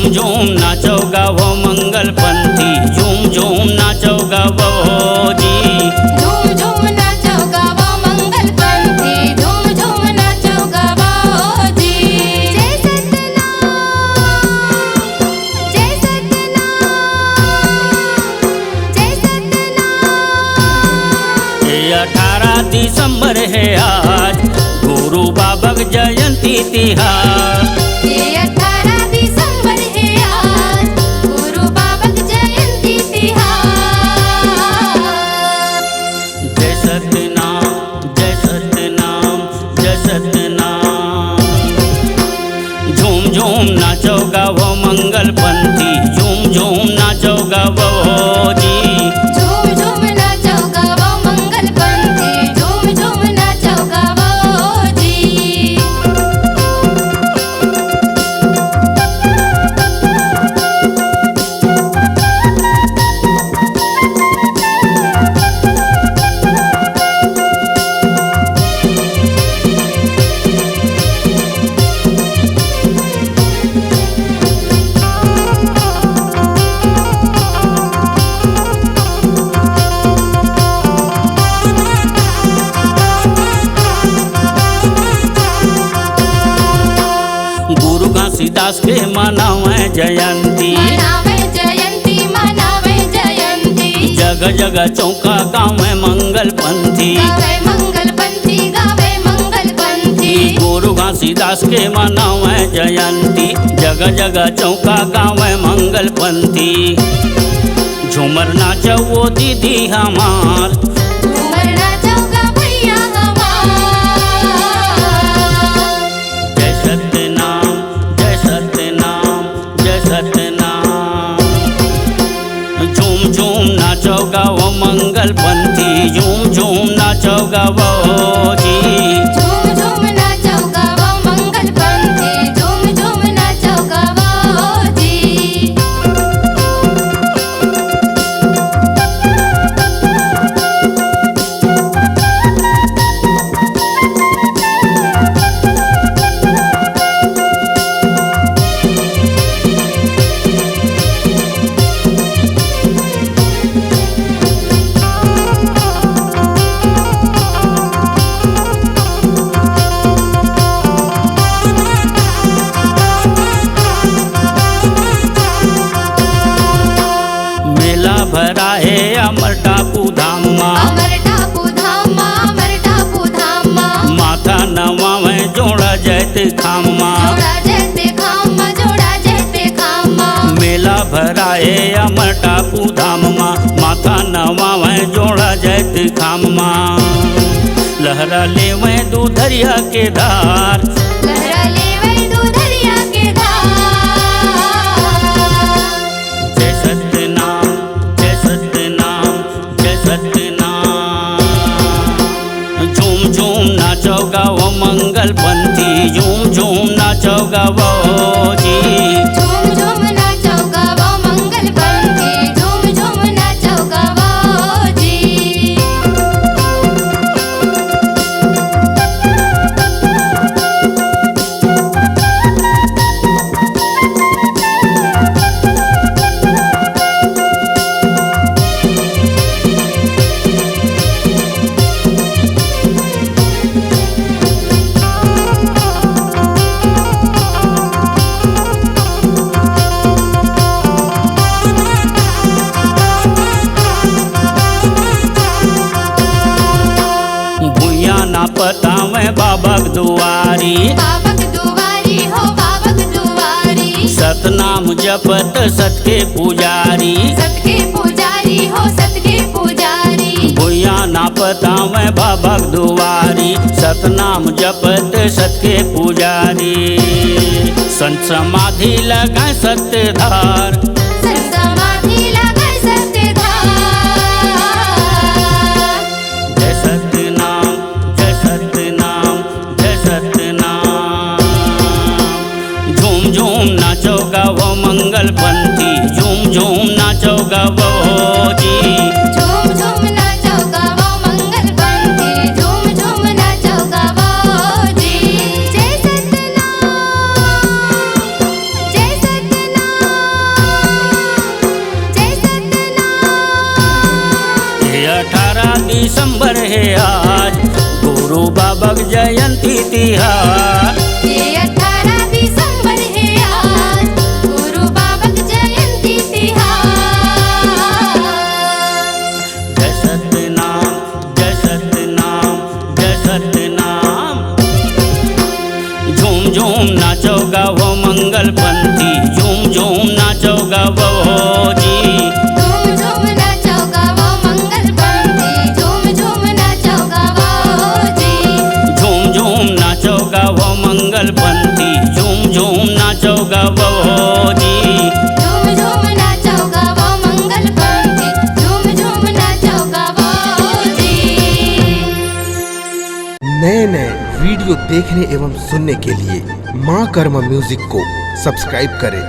झूम झूम नाचो गावो मंगल पंथी, झूम झूम नाचो गावो जी। झूम झूम नाचो गावो मंगल पंथी, झूम झूम नाचो गावो जी। जय सतनाम, जय सतनाम, जय सतनाम। ये 18 दिसंबर है आज, गुरु बाबा जयंती तिहार। ये 18 दिसंबर है आज, गुरु बाबा जयंती तिहार। जय सतनाम, जय सतनाम, जय सतनाम। झूम झूम नाचो गावो मंगल पंथी, झूम झूम नाचो गावो जी। झूम झूम नाचो गावो मंगल पंथी, झूम झूम नाचो गावो जी। गुरु घासीदास के मनावे जयंती, मनावे जयंती, मनावे जयंती। जगह जगह चौका गावे मंगल पंथी, गावे मंगल पंथी, गावे मंगल पंथी। गुरु घासीदास के मनावे जयंती, जगह जगह चौका गावे मंगल पंथी। झूमर नाचो वो दीदी हमार, झूमर नाचो गा भैया हमार। जय सतनाम, जय सतनाम, जय सतनाम। झूम झूम नाचो गावो मंगल पंथी, झूम झूम नाचो गावो जी। झूम झूम नाचो गावो मंगल पंथी, झूम झूम नाचो गावो जी। मेला भरा है अमर टापू धाम माँ, अमर टापू धाम माँ, अमर टापू धाम माँ। माथा नवावे जोड़ा जैते खाम माँ। जोड़ा जैते खाम माँ, जोड़ा जैते खाम माँ। मेला भरा है अमर टापू धाम माँ, माथा नवावे जोड़ा जैते खाम माँ। लहरा लेवे दूधरिया के धार, लहरा लेवे दूधरिया के धार। जय सतनाम, जय सतनाम, जय सतनाम। झूम झूम नाचो गावो मंगल पंथी, झूम झूम नाचो गावो जी। झूम झूम नाचो गावो मंगल पंथी, झूम झूम नाचो गावो जी। भूया ना पतावे बाबक दुआरी, बाबक दुआरी हो बाबक दुआरी। सतनाम जपत सत के पुजारी। सत के पुजारी हो सत के पुजारी। भूया ना पतावे बाबक दुआरी, सतनाम जपत सत के पुजारी। संत समाधि लगाए सत्यधार, संत समाधि लगाए सत्यधार। जय सतनाम, जय सतनाम, जय सतनाम। झूम झूम नाचो गावो मंगल पंथी, झूम झूम नाचो गावो जी। झूम झूम नाचो गावो मंगल पंथी, झूम झूम नाचो गावो जी। जय सतनाम, जय सतनाम, है आज गुरु बाबा की जयंती तिहार। ये 18 दिसंबर है आज गुरु बाबा की जयंती तिहार। जय सतनाम जय सतनाम जय सतनाम। झूम झूम नाचो गावो मंगल पंथी, झूम झूम नाचो गावो जी। झूम झूम नाचो गावो मंगल पंथी, झूम झूम नाचो गावो जी। झूम झूम नाचो गावो मंगल पंथी, झूम झूम नाचो गावो जी। झूम झूम नाचो गावो मंगल पंथी, झूम झूम नाचो गावो जी। नए नए वीडियो देखने एवं सुनने के लिए माँ कर्मा म्यूजिक को सब्सक्राइब करें